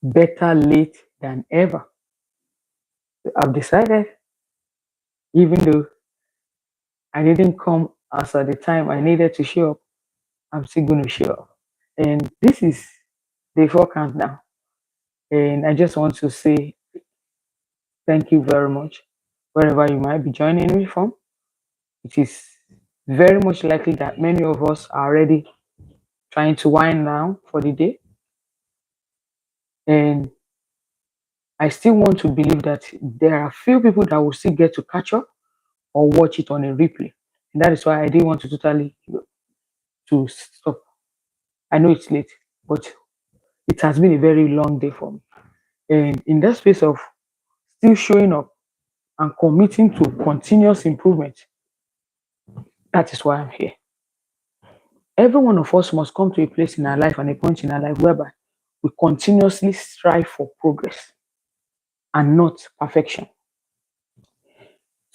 better late than ever. I've decided, even though I didn't come as at the time I needed to show up, I'm still going to show up. And this is the 4 now. And I just want to say thank you very much, wherever you might be joining me from. It is very much likely that many of us are already trying to wind down for the day. And I still want to believe that there are few people that will still get to catch up or watch it on a replay. And that is why I didn't want to totally to stop. I know it's late, but it has been a very long day for me. And in that space of still showing up and committing to continuous improvement, that is why I'm here. Every one of us must come to a place in our life and a point in our life whereby we continuously strive for progress and not perfection.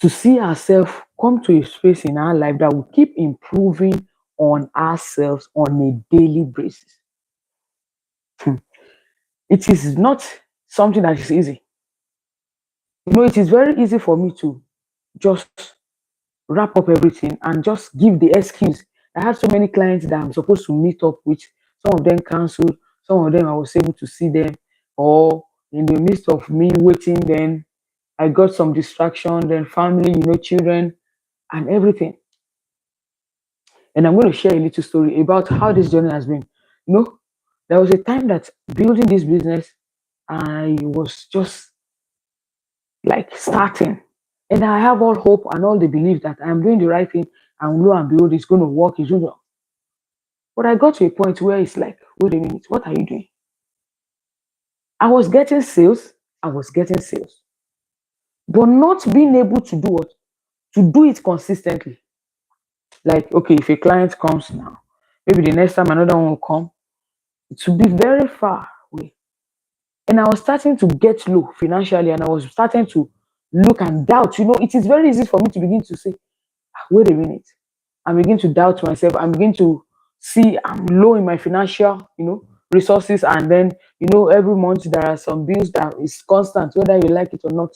To see ourselves come to a space in our life that will keep improving on ourselves on a daily basis. It is not something that is easy. It is very easy for me to just wrap up everything and just give the excuse. I have so many clients that I'm supposed to meet up with. Some of them canceled, some of them I was able to see them, or in the midst of me waiting, then I got some distraction, then family, children and everything. And I'm going to share a little story about how this journey has been. There was a time that building this business, I was just like starting. And I have all hope and all the belief that I'm doing the right thing, and lo and behold, it's going to work. It's going to. But I got to a point where it's like, wait a minute, what are you doing? I was getting sales, but not being able to do what? To do it consistently. Like, okay, if a client comes now, maybe the next time another one will come, it will be very far away. And I was starting to get low financially, and I was starting to look and doubt. It is very easy for me to begin to say, wait a minute. I begin to doubt myself. I begin to see I'm low in my financial, resources. And then, every month there are some bills that is constant, whether you like it or not,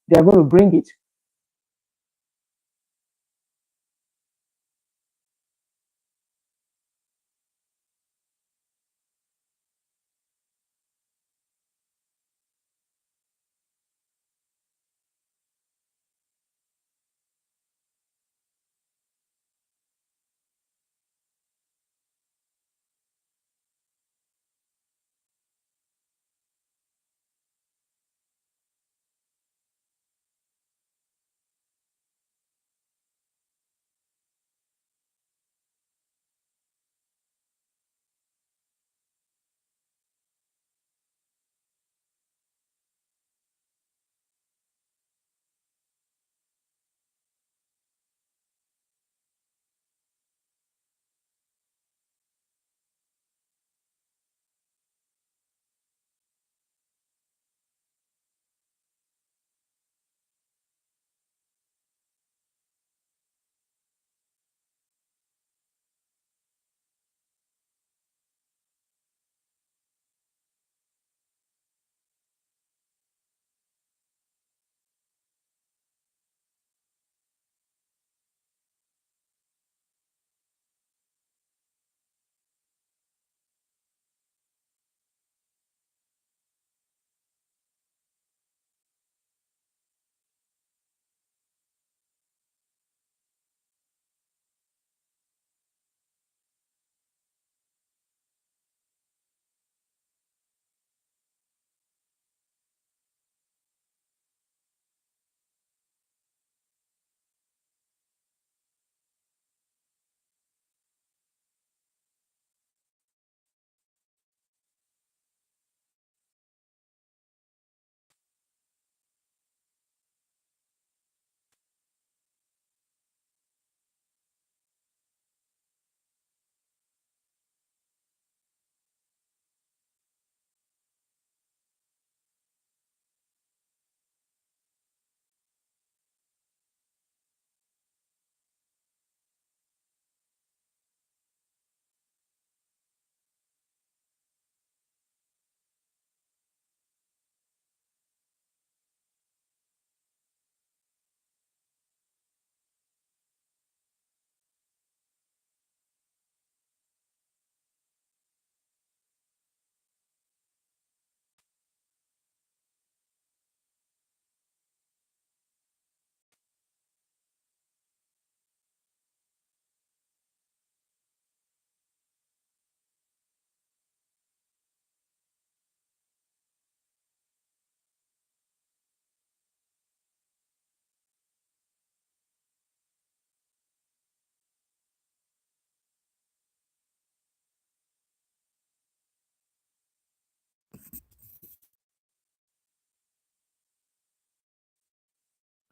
they are going to bring it.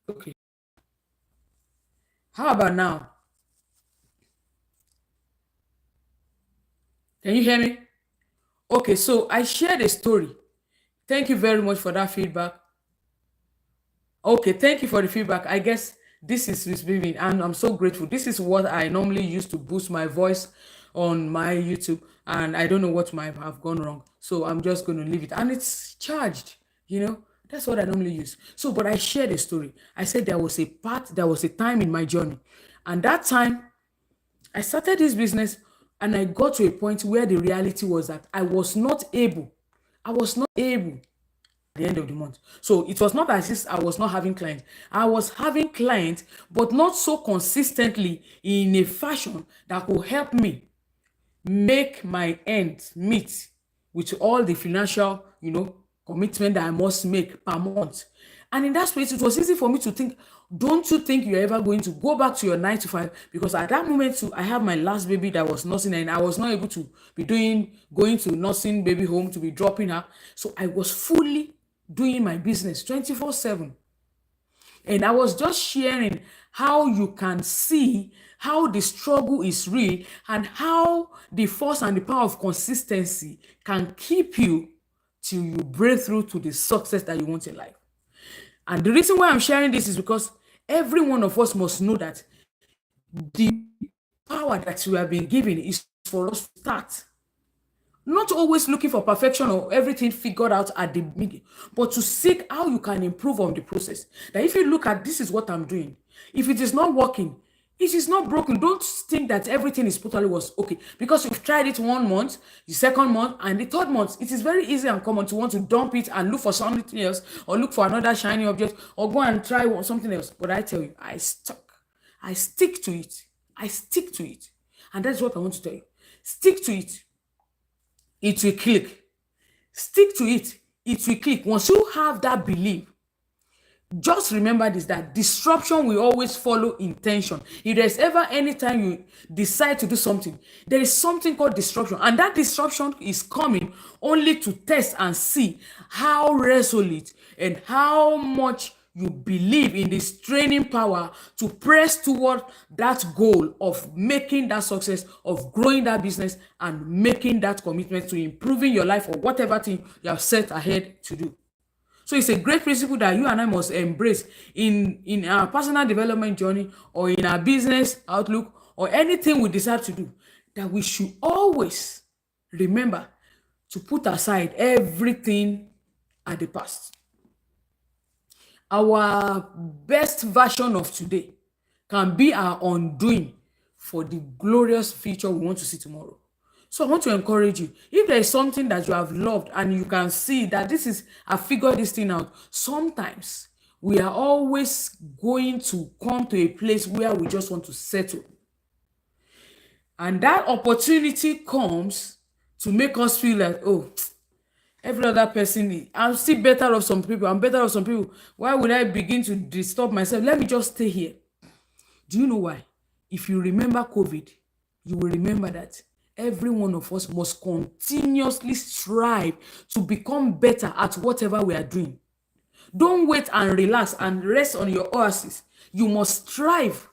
Okay. How about now? Can you hear me? Okay, so I shared a story. Thank you very much for that feedback. Okay, thank you for the feedback. I guess this is receiving, and I'm so grateful. This is what I normally use to boost my voice on my YouTube, and I don't know what might have gone wrong. So I'm just going to leave it, and it's charged. You know, that's what I normally use. So, but I shared a story. I said there was a time in my journey, and that time I started this business, and I got to a point where the reality was that I was not able the end of the month. So it was not as if I was not having clients. I was having clients, but not so consistently in a fashion that could help me make my ends meet with all the financial, commitment that I must make per month. And in that space, it was easy for me to think, don't you think you're ever going to go back to your 9 to 5? Because at that moment, too, I have my last baby that was nursing, and I was not able to be going to nursing baby home to be dropping her. So I was fully doing my business 24/7. And I was just sharing how you can see how the struggle is real and how the force and the power of consistency can keep you till you break through to the success that you want in life. And the reason why I'm sharing this is because every one of us must know that the power that we have been given is for us to start. Not always looking for perfection or everything figured out at the beginning, but to seek how you can improve on the process. That if you look at this is what I'm doing, if it is not working, it is not broken. Don't think that everything is totally was okay because you've tried it 1 month, the second month, and the third month. It is very easy and common to want to dump it and look for something else or look for another shiny object or go and try something else. But I tell you, I stuck. I stick to it. I stick to it. And that's what I want to tell you. Stick to it, it will click. Stick to it, it will click. Once you have that belief, just remember this, that disruption will always follow intention. If there's ever any time you decide to do something, there is something called disruption, and that disruption is coming only to test and see how resolute and how much you believe in this training power to press toward that goal of making that success, of growing that business, and making that commitment to improving your life or whatever thing you have set ahead to do. So it's a great principle that you and I must embrace in our personal development journey or in our business outlook or anything we decide to do, that we should always remember to put aside everything at the past. Our best version of today can be our undoing for the glorious future we want to see tomorrow. So I want to encourage you. If there is something that you have loved and you can see that this is, I figured this thing out. Sometimes we are always going to come to a place where we just want to settle. And that opportunity comes to make us feel like, oh, every other person, I'm still better off some people. I'm better off some people. Why would I begin to disturb myself? Let me just stay here. Do you know why? If you remember COVID, you will remember that every one of us must continuously strive to become better at whatever we are doing. Don't wait and relax and rest on your oasis. You must strive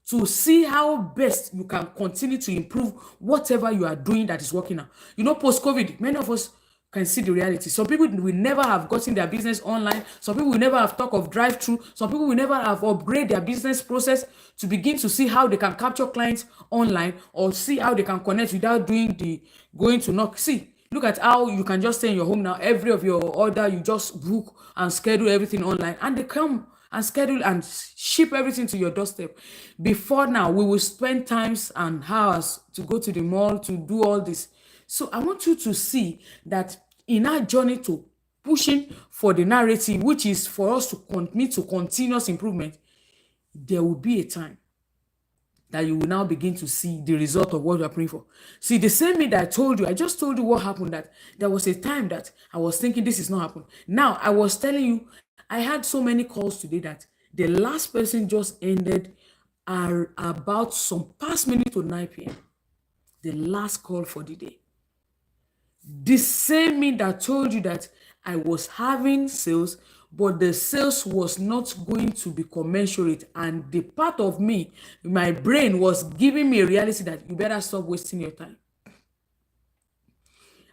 to see how best you can continue to improve whatever you are doing that is working now. Post-COVID, many of us can see the reality. Some people will never have gotten their business online. Some people will never have thought of drive-through. Some people will never have upgraded their business process to begin to see how they can capture clients online or see how they can connect without doing the going to knock. See, look at how you can just stay in your home now. Every of your order, you just book and schedule everything online, and they come and schedule and ship everything to your doorstep. Before now, we will spend times and hours to go to the mall to do all this. So I want you to see that in our journey to pushing for the narrative, which is for us to commit to continuous improvement, there will be a time that you will now begin to see the result of what you are praying for. See, the same way that I just told you what happened, that there was a time that I was thinking this is not happening. Now, I was telling you, I had so many calls today that the last person just ended about some past minute to 9 p.m. The last call for the day. The same me that told you that I was having sales, but the sales was not going to be commensurate. And the part of me, my brain was giving me a reality that you better stop wasting your time.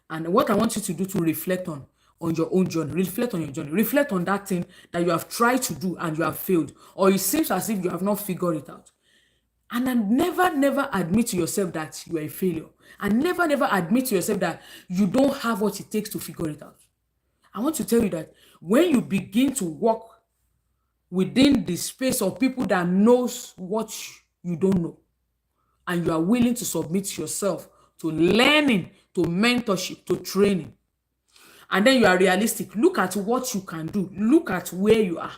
And what I want you to do to reflect on your own journey, reflect on your journey, reflect on that thing that you have tried to do and you have failed, or it seems as if you have not figured it out. And then never admit to yourself that you are a failure. And never admit to yourself that you don't have what it takes to figure it out. I want to tell you that when you begin to walk within the space of people that knows what you don't know, and you are willing to submit yourself to learning, to mentorship, to training, and then you are realistic, look at what you can do, look at where you are,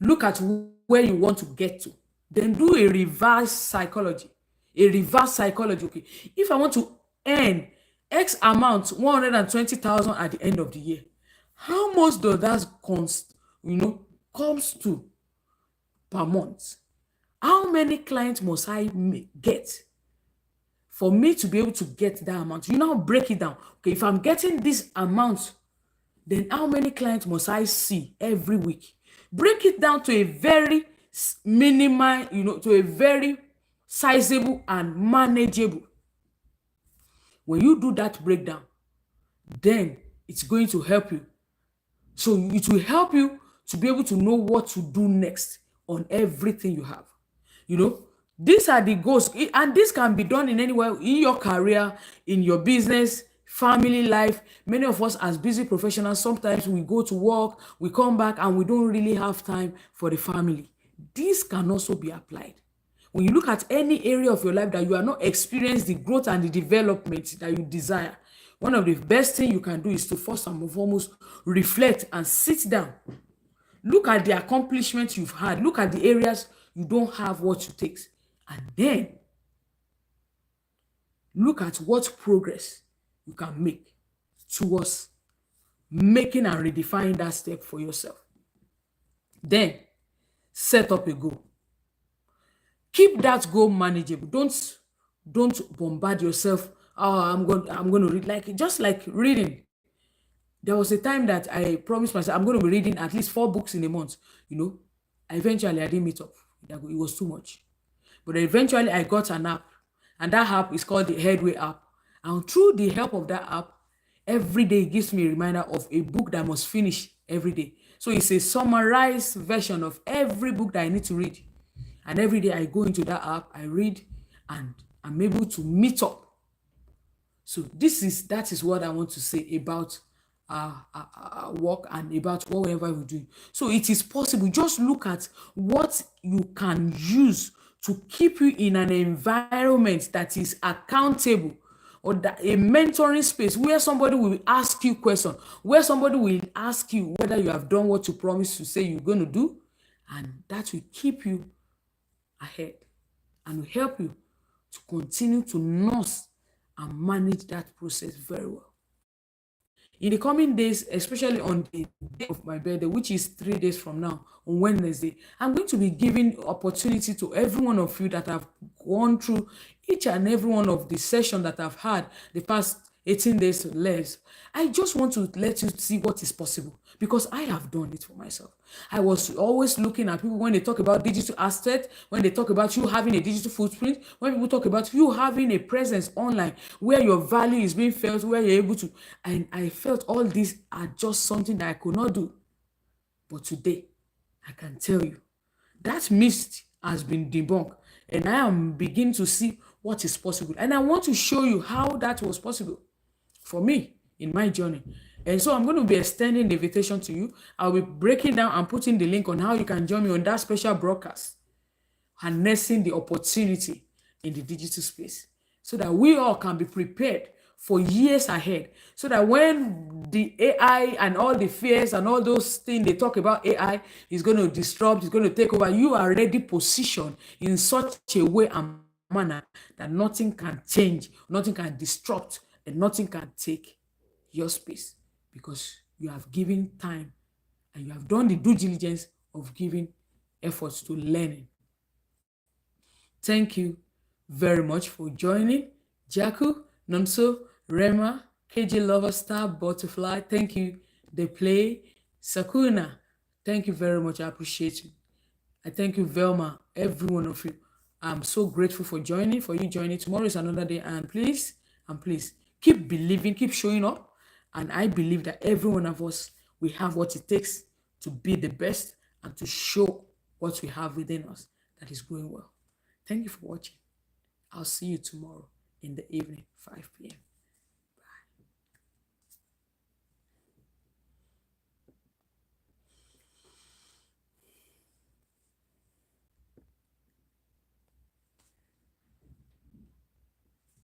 look at where you want to get to, then do a reverse psychology. A reverse psychology. Okay, if I want to earn X amount, 120,000 at the end of the year, how much does that comes to per month? How many clients must I get for me to be able to get that amount? You now break it down. Okay, if I'm getting this amount, then how many clients must I see every week? Break it down to a very minimal, to a very sizable and manageable. When you do that breakdown, then it's going to help you. So it will help you to be able to know what to do next on everything you have. You know, these are the goals, and this can be done in anywhere, in your career, in your business, family life. Many of us as busy professionals, sometimes we go to work, we come back, and we don't really have time for the family. This can also be applied. When you look at any area of your life that you are not experiencing the growth and the development that you desire, one of the best things you can do is to first and foremost reflect and sit down. Look at the accomplishments you've had. Look at the areas you don't have what it takes. And then look at what progress you can make towards making and redefining that step for yourself. Then set up a goal. Keep that goal manageable. Don't bombard yourself. Oh, I'm going to read, like just like reading. There was a time that I promised myself I'm going to be reading at least 4 books in a month. You know, eventually I didn't meet up. It was too much. But eventually I got an app, and that app is called the Headway app. And through the help of that app, every day it gives me a reminder of a book that I must finish every day. So it's a summarized version of every book that I need to read. And every day I go into that app, I read, and I'm able to meet up. So that is what I want to say about work and about whatever we do. So it is possible. Just look at what you can use to keep you in an environment that is accountable, or that a mentoring space where somebody will ask you questions, where somebody will ask you whether you have done what you promised to say you're going to do, and that will keep you ahead and will help you to continue to nurse and manage that process very well. In the coming days, especially on the day of my birthday, which is 3 days from now, on Wednesday, I'm going to be giving opportunity to every one of you that have gone through each and every one of the sessions that I've had the past 18 days or less. I just want to let you see what is possible, because I have done it for myself. I was always looking at people when they talk about digital asset, when they talk about you having a digital footprint, when people talk about you having a presence online where your value is being felt, where you're able to. And I felt all these are just something that I could not do. But today, I can tell you that mist has been debunked, and I am beginning to see what is possible. And I want to show you how that was possible for me in my journey. And so I'm going to be extending the invitation to you. I'll be breaking down and putting the link on how you can join me on that special broadcast, harnessing the opportunity in the digital space, so that we all can be prepared for years ahead, so that when the AI and all the fears and all those things they talk about AI is going to disrupt, is going to take over, you are already positioned in such a way and manner that nothing can change, nothing can disrupt, and nothing can take your space, because you have given time and you have done the due diligence of giving efforts to learning. Thank you very much for joining. Jaku, Nonso, Rema, KJ Lover Star, Butterfly. Thank you. They play. Sakuna, thank you very much. I appreciate you. I thank you, Velma, every one of you. I'm so grateful for you joining. Tomorrow is another day, and please keep believing, keep showing up. And I believe that every one of us, we have what it takes to be the best and to show what we have within us that is going well. Thank you for watching. I'll see you tomorrow in the evening, 5 p.m.